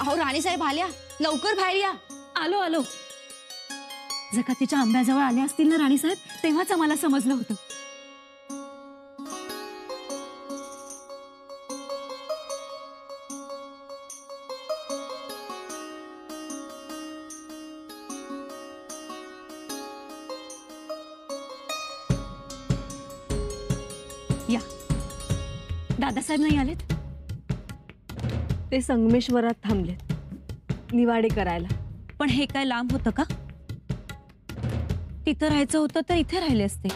अहो राणीसाहेब आल्या, लवकर बाहेर या. आलो आलो. जर का तिच्या आंब्याजवळ आले असतील ना राणीसाहेब, तेव्हाच आम्हाला समजलं होतं. या दादासाहेब नाही आलेत? ते संगमेश्वरात थांबलेत निवाडे करायला. पण हे काय लांब होतं का? तिथं राहायचं होतं तर इथे राहिले असते.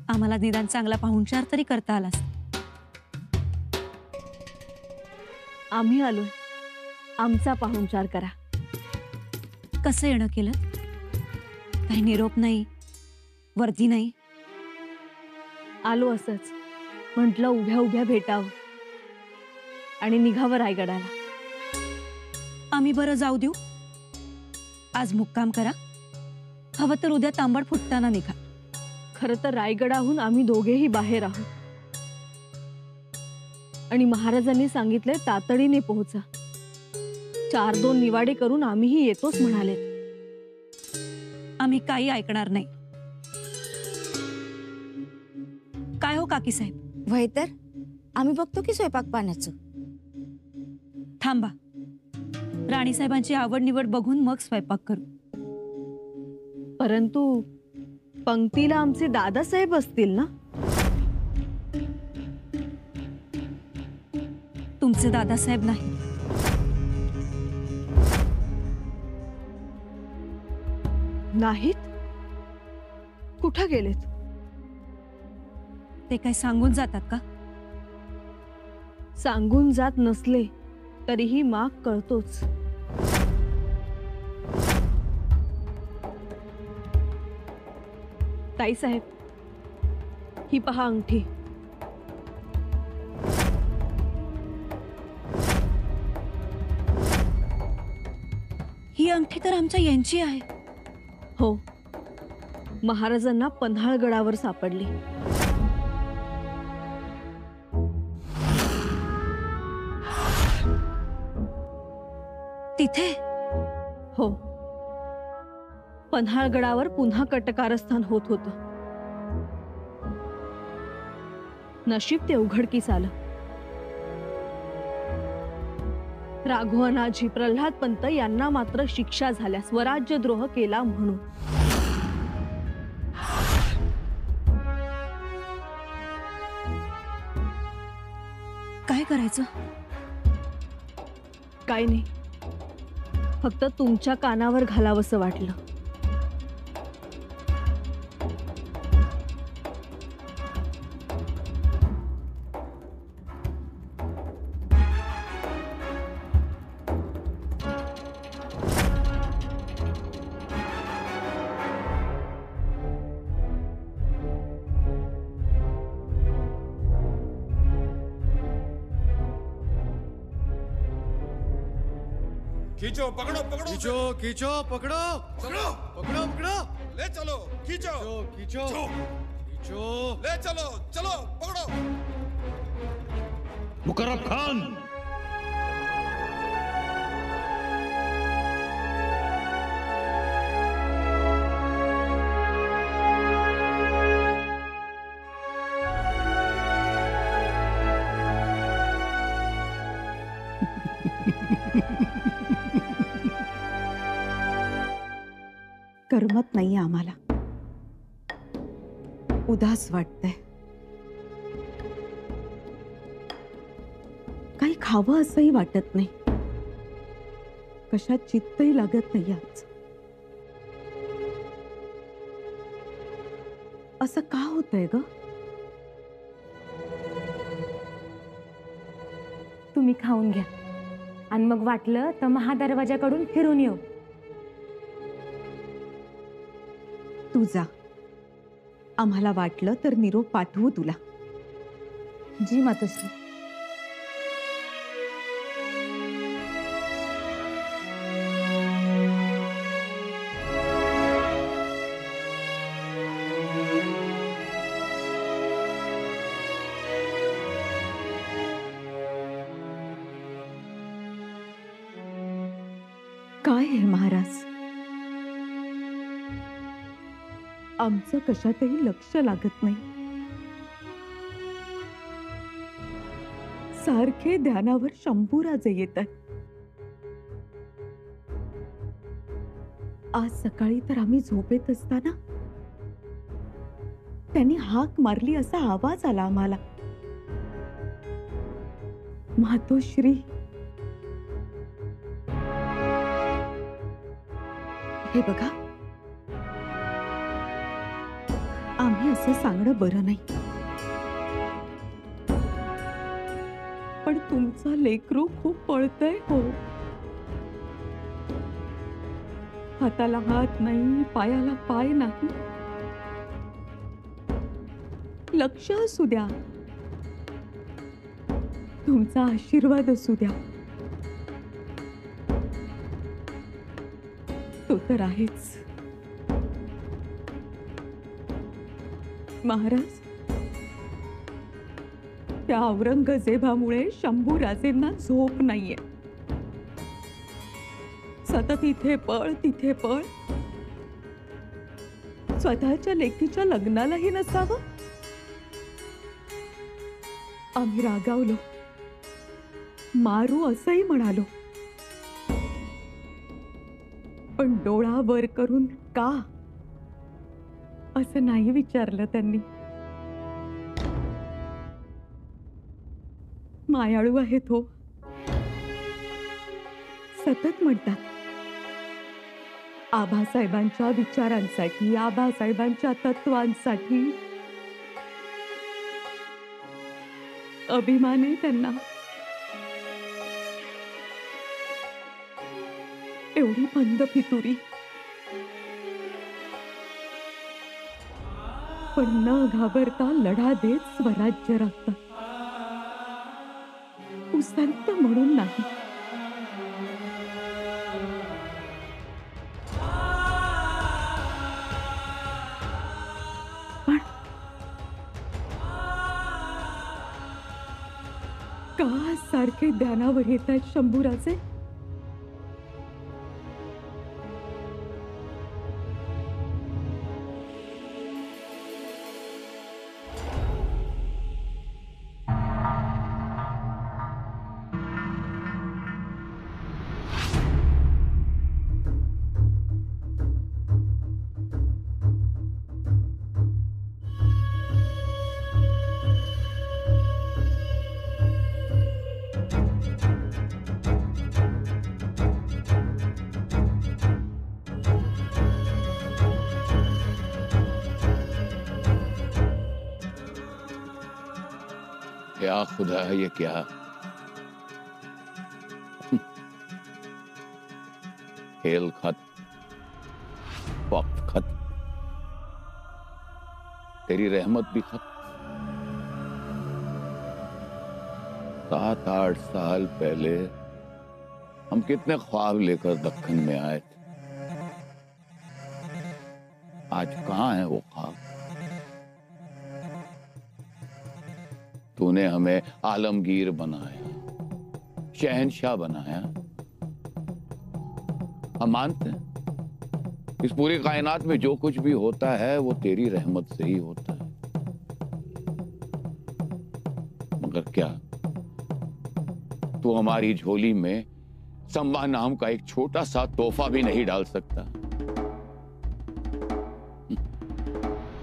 आम्हाला निदान चांगला पाहुणचार तरी करता आला असता. आम्ही आलोय, आमचा पाहुणचार करा. कसं येणं केलं? काही निरोप नाही, वर्दी नाही. आलो असंच. म्हटलं उभ्या उभ्या भेटावं आणि निघावं रायगडाला. आम्ही बरं जाऊ देऊ. आज मुक्काम करा, हवं तर उद्या तांबड फुटताना निघा. खरं तर रायगडाहून आम्ही दोघेही बाहेर आहोत आणि महाराजांनी सांगितले तातडीने पोहोचा. 4-2 निवाडे करून आम्हीही येतोच म्हणालेत. आम्ही काही ऐकणार नाही. काय हो काकी साहेब? वय तर आम्ही बघतो की स्वयंपाक पाण्याचं. थांबा, राणीसाहेबांची आवड निवड बघून मग स्वयंपाक करू. परंतु पंक्तीला आमचे दादासाहेब असतील ना? तुमचे दादासाहेब नाही. नाहीत? कुठं गेलेत? ते काय सांगून जातात का? सांगून जात नसले तरीही माग कळतोच. ताईसाहेब, ही पहा अंगठी. ही अंगठी तर आमच्या यांची आहे. हो, महाराजांना पन्हाळगडावर सापडली. तिथे? हो, पन्हाळगडावर पुन्हा कटकारस्थान होत होतं. नशीब ते उघडकीस आलं. राघवनाजी प्रल्हाद पंत यांना मात्र शिक्षा झाल्या, स्वराज्यद्रोह केला म्हणून. काय करायचं? काय नाही, फक्त तुमच्या कानावर घालावंसं वाटलं. खींचो, पकड़ो पकड़ो, खींचो खींचो, पकड़ो पकड़ो पकड़ो पकड़ो, ले चलो, खींचो खींचो खींचो, ले चलो, चलो पकड़ो. मुकर्रब खान, करमत नाही आम्हाला. उदास वाटतंय. काही खावं असंही वाटत नाही. कशात चित्तही लागत नाही आज. असं का होतंय ग? तुम्ही खाऊन घ्या आणि मग वाटलं तर महादरवाजाकडून फिरून येऊ. तू जा. आम्हाला वाटलं तर निरोप पाठवू तुला. जी मातोश्री. काय आहे महाराज? आमचं कशातही लक्ष लागत नाही. सारखे ध्यानावर शंभूराजे येतात. आज सकाळी तर आम्ही झोपेत असताना त्यांनी हाक मारली असा आवाज आला आम्हाला. मातोश्री, हे बघा, आम्ही असं सांगणं बरं नाही, पण तुमचा लेकरू खूप पळतय हो. हाताला हात नाही, पायाला पाय नाही. लक्ष असू द्या, तुमचा आशीर्वाद असू द्या. तो तर आहेच. महाराज, त्या औरंगजेबामुळे शंभूराजेंना झोप नाहीये. सतत इथे पळ तिथे पळ. स्वतःच्या लेकीच्या लग्नालाही नसावं. आम्ही रागावलो, मारू असंही म्हणालो, पण डोळा वर करून का असं नाही विचारलं त्यांनी. मायाळू आहे तो. सतत म्हणतात, आबासाहेबांच्या विचारांसाठी, आबासाहेबांच्या तत्वांसाठी. अभिमान आहे त्यांना. एवढी मंद फितुरी, पण न घाबरता लढा देत स्वराज्य राखतात. उसंत म्हणून नाही. पण का सारखे ध्यानावर येत आहेत शंभूराजे? क्या खुदा है ये क्या? खेल खत्म, वक्त खत्म, तेरी रहमत भी खत्म। 7-8 साल पहले हम कितने ख्वाब लेकर दक्कन में आए थे, आज कहां है वो ख्वाब? तूने हमें आलमगीर बनाया, शहंशाह बनाया। हम मानते हैं इस पूरी कायनात में जो कुछ भी होता है वो तेरी रहमत से ही होता है, मगर क्या तू हमारी झोली में संबा नाम का एक छोटा सा तोहफा भी नहीं डाल सकता?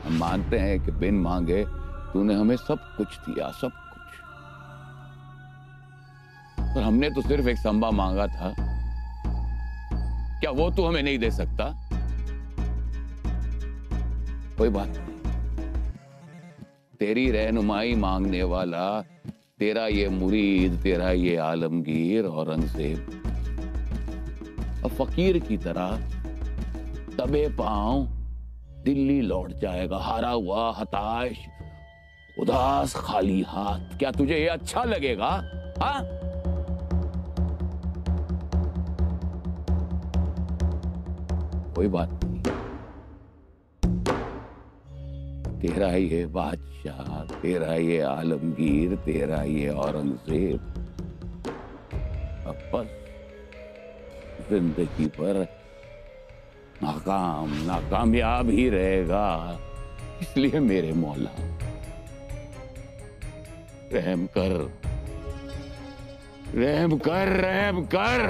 हम मानते हैं कि बिन मांगे तूने हमें सब कुछ दिया, सब कुछ, पर हमने तो सिर्फ एक संबा मांगा था, क्या वो तू हमें नहीं दे सकता? कोई बात नहीं, तेरी रहनुमाई मांगने वाला तेरा ये मुरीद, तेरा ये आलमगीर औरंगजेब अब फकीर की तरह दबे पांव दिल्ली लौट जाएगा, हारा हुआ, हताश, उदास, खाली हाथ। क्या तुझे ये अच्छा लगेगा? हाँ? कोई बात नहीं, तेरा ये बादशाह, तेरा ये आलमगीर, तेरा ये औरंगजेब अब बस जिंदगी पर नाकामयाब ही रहेगा। इसलिए मेरे मौला रहम कर, रहम कर, रहम कर।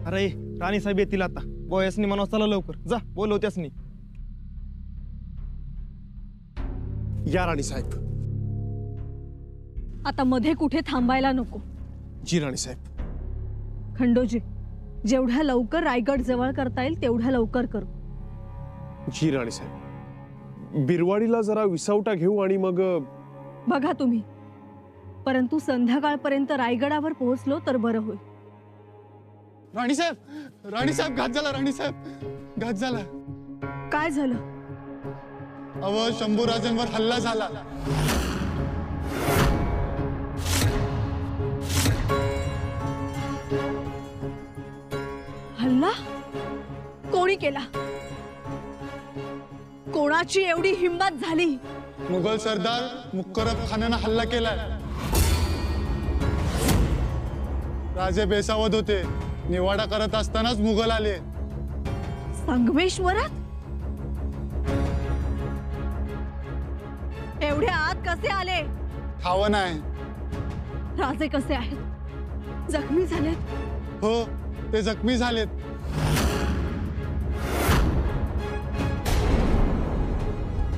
अरे राणी साहेब येतील आता. बोयसनी म्हणा चला लवकर जा, बोलवत्यासनी. या राणी साहेब. आता मध्ये कुठे थांबायला नको. जी राणी साहेब. खंडोजी, जेवढ्या लवकर रायगड जवळ करता येईल तेवढ्या लवकर करू. जी राणी साहेब. बिरवाडीला जरा विसावटा घेऊ आणि मग बघा तुम्ही, परंतु संध्याकाळपर्यंत रायगडावर पोहोचलो तर बरं होईल. राणी साहेब घात झाला. राणी साहेब घात झाला. काय झालं? अव शंभूराजांवर हल्ला झाला. हल्ला कोणी केला? कोणाची एवढी हिंमत झाली? मुघल सरदार मुक्करब खानानं हल्ला केलाय. राजे बेसावत होते. निवाडा करत असतानाच मुघल आले. संगमेश्वरात? एवढ्या आत कसे आले? ठाव नाही. राजे कसे आहेत? जखमी झालेत? हो, ते जखमी झालेत.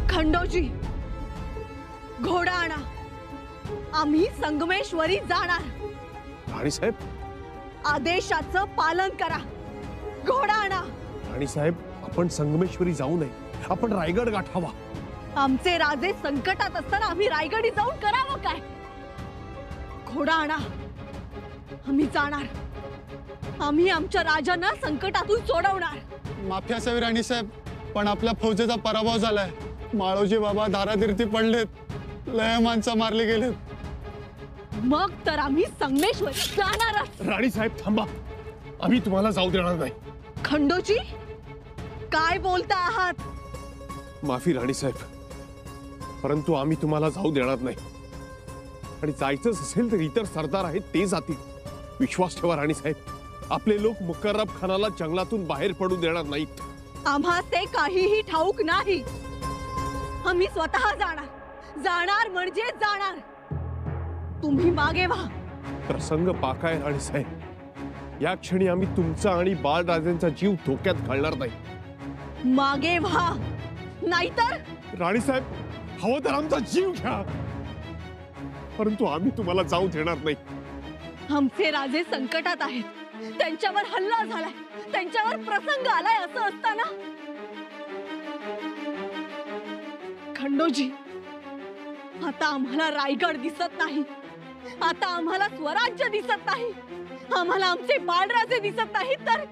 खंडोजी, घोडा आणा. आम्ही संगमेश्वरी जाणार. राणी साहेब. आदेशाचं पालन करा. घोडा आणा. राणी साहेब, आपण संगमेश्वरी जाऊ नये. आपण रायगड गाठावा. आमचे राजे संकटात असताना आम्ही रायगडी जाऊन करावं काय? घोडा आणा. आम्ही जाणार. आम्ही आमच्या राजांना संकटातून सोडवणार. माफी असावी राणी साहेब, पण आपल्या फौजेचा पराभव झालाय. माळोजी बाबा धारातीर्थी पडलेत. लय माणसं मारले गेलेत. मग तर आम्ही संगमेश्वरी जाणार. राणी साहेब थांबा. आम्ही तुम्हाला जाऊ देणार नाही. खंडोजी, काय बोलता आहात? माफी राणी साहेब, परंतु आम्ही तुम्हाला जाऊ देणार नाही. आणि जायचंच असेल तर इतर सरदार आहेत ते जातील. विश्वास ठेवा राणी साहेब. आपले लोक मुकर्रब खानाला जंगलातून बाहेर पडू देणार नाहीत. आम्हा ते काहीही ठाऊक नाही. आम्ही स्वतः जाणार. जाणार म्हणजे जाणार. तुम्ही मागे व्हा. प्रसंग पाकाय राणी साहेब. या क्षणी आम्ही तुमचा आणि बाळराजांचा जीव धोक्यात घालणार नाही. मागे व्हा, नाहीतर. राणी साहेब, हवं तर आमचा जीव घ्या, परंतु आम्ही तुम्हाला जाऊ देणार नाही. आमचे राजे संकटात आहेत. त्यांच्यावर हल्ला झालाय. त्यांच्यावर प्रसंग आलाय. असं असताना खंडोजी, आता आम्हाला रायगड दिसत नाही. आता आम्हाला स्वराज्य दिसत नाही. आम्हाला आमचे बाळराजे दिसत नाही. तर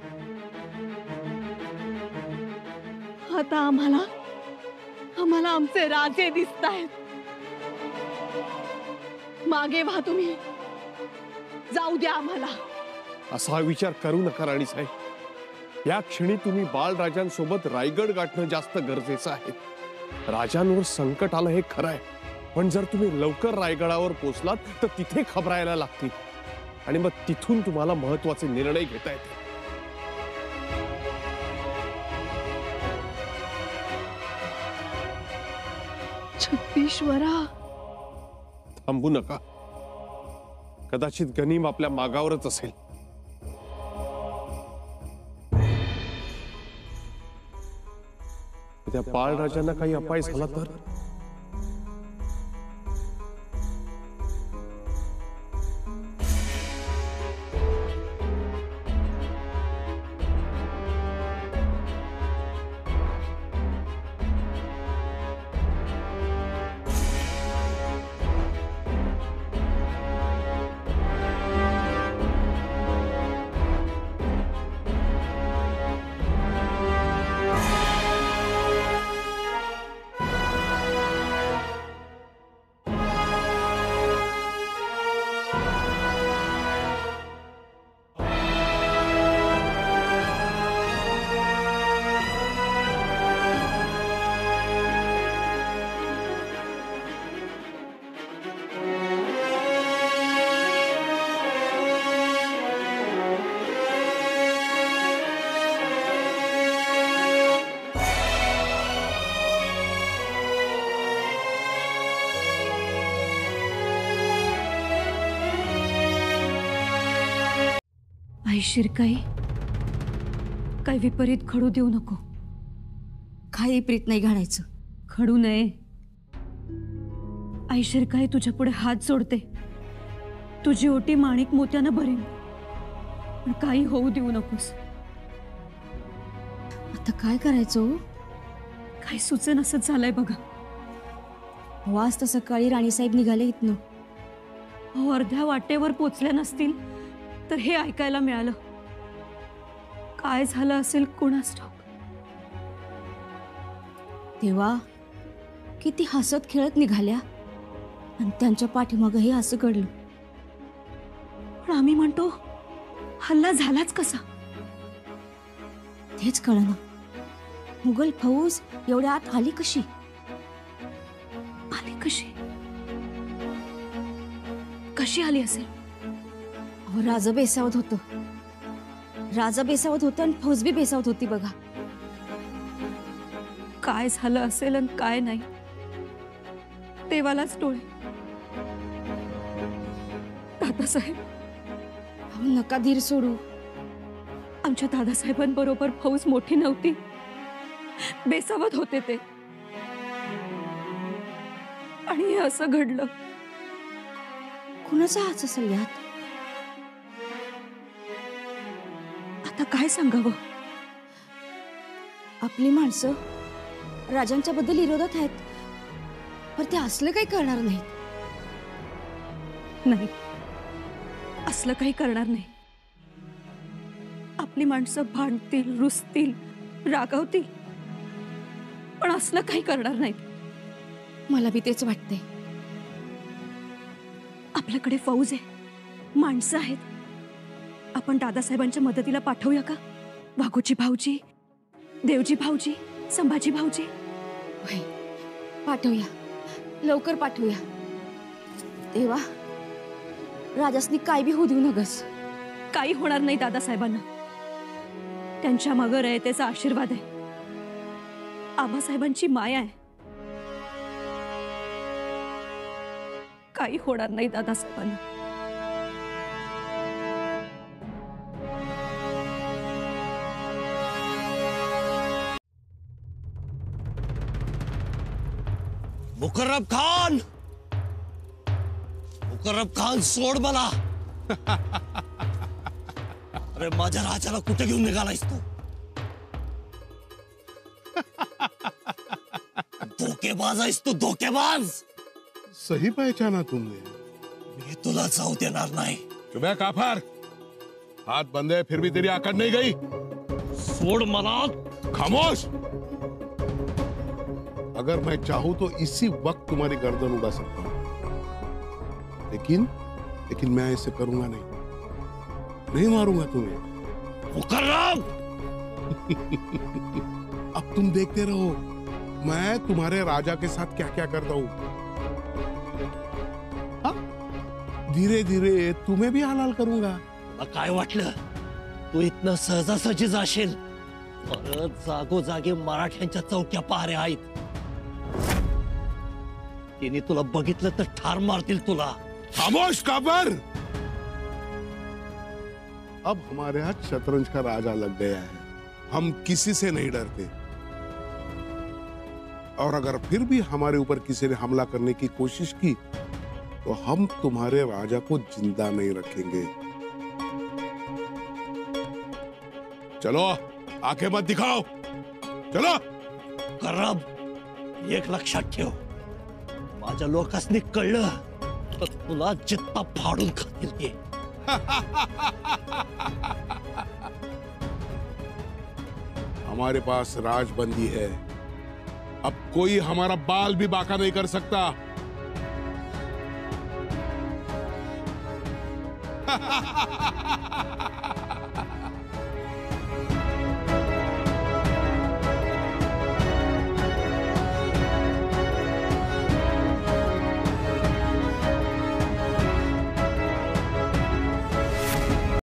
आता आम्हाला आमचे राजे दिसत आहेत. मागे व्हा तुम्ही. जाऊ द्या आम्हाला. असा विचार करू नका राणी साहेब. या क्षणी तुम्ही बाळराजांसोबत रायगड गाठणं जास्त गरजेचं आहे. राजांवर संकट आलं हे खरं आहे, पण जर तुम्ही लवकर रायगडावर पोहोचलात तर तिथे खबरायला लागतील आणि मग तिथून तुम्हाला महत्वाचे निर्णय घेता येतील. छत्तीश्वरा, थांबू नका. कदाचित गनीम आपल्या मागावरच असेल. त्या बाळराजांना काही अपाय झाला तर? आई शिरकाई, काय विपरीत घडू देऊ नको. काही प्रीत नाही घालायचं. घडू नये. आई शिरकाई, तुझ्या पुढे हात जोडते. तुझी ओटी माणिक मोत्यानं भरेन, पण काही होऊ देऊ नकोस. आता काय करायचं हो? काही सुचन असंच झालंय बघा. वाज तर सकाळी राणीसाहेब निघाले इथनं. अहो, अर्ध्या वाटेवर पोचल्या नसतील तर हे ऐकायला मिळालं. काय झालं असेल कोणास ठाऊक. तेव्हा किती हसत खेळत निघाल्या आणि त्यांच्या पाठीमागं हे असं घडलं. पण आम्ही म्हणतो हल्ला झालाच कसा? तेच कळना. मुघल फौज एवढ्या आत आली कशी? आली कशी? कशी आली असेल? अहो, राजा बेसावत होतं. राजा बेसावत होतं आणि फौज बी बेसावत होती बघा. काय झालं असेल आणि काय नाही देवालाच डोळे. दादासाहेब, अहो, नका धीर सोडू. आमच्या दादासाहेबांबरोबर फौज मोठी नव्हती, बेसावत होते ते, आणि हे असं घडलं. कुणाचा हात असेल यात? आता काय सांगावं? आपली माणसं राजांच्या बद्दल विरोधात आहेत, पण ते असलं काही करणार नाहीत. नाही, असलं काही करणार नाही. आपली माणसं भांडतील, रुसतील, रागावतील, पण असलं काही करणार नाहीत. मला बी तेच वाटतंय. आपल्याकडे फौज आहे, माणसं आहेत. आपण दादासाहेबांच्या मदतीला पाठवूया का? वाघोजी भाऊजी, देवजी भाऊजी, संभाजी भाऊजी. होय, पाठवूया, लवकर पाठवूया. तेव्हा राजासनी काय बी होऊ देऊ नगस. काही होणार नाही दादासाहेबांना. त्यांच्या मागं रयतेचा आशीर्वाद आहे, आबासाहेबांची माया आहे. काही होणार नाही दादासाहेबांना. मुकर्रब खान, मुकर्रब खान, सोड मला. अरे माझ्या राजाला कुठे घेऊन निघालायस तू? धोकेबाज आहेस तू, धोकेबाज. सही पहचाना तुमने. मी तुला जाऊ देणार नाही. चुप है काफर, हाथ बंद है फिर भी तेरी आकड़ नहीं गई. सोड मला. खामोश. अगर मैं चाहूं तो इसी वक्त तुम्हारी गर्दन उड़ा सकता हूं, लेकिन मैं ऐसे करूंगा नहीं मारूंगा तुम्हें. मुकर्रब. अब तुम देखते रहो मैं तुम्हारे राजा के साथ क्या क्या करता हूं. धीरे धीरे तुम्हें भी हलाल करूंगा. काय वाटलं तू इतनं सहजासहजी जाशील? परत जागोजागी मराठ्यांच्या चौक्या पहाऱ्या आहेत. तिने तुला बघितलं तर ठार मारतील तुला. खामोश काबर. अब हमारे हाथ शतरंज का राजा लग गया है. हम किसी से नहीं डरते, और अगर फिर भी हमारे ऊपर किसी ने हमला करने की कोशिश की तो हम तुम्हारे राजा को जिंदा नहीं रखेंगे. चलो, आंखें मत दिखाओ, चलो. करब, एक लक्षात ठेव, माझ्या लोकांनी कळलं तर तुला जित्ता फाडून खातील ते. हमारे पास राजबंदी है, अब कोई हमारा बाल भी बाका नहीं कर सकता.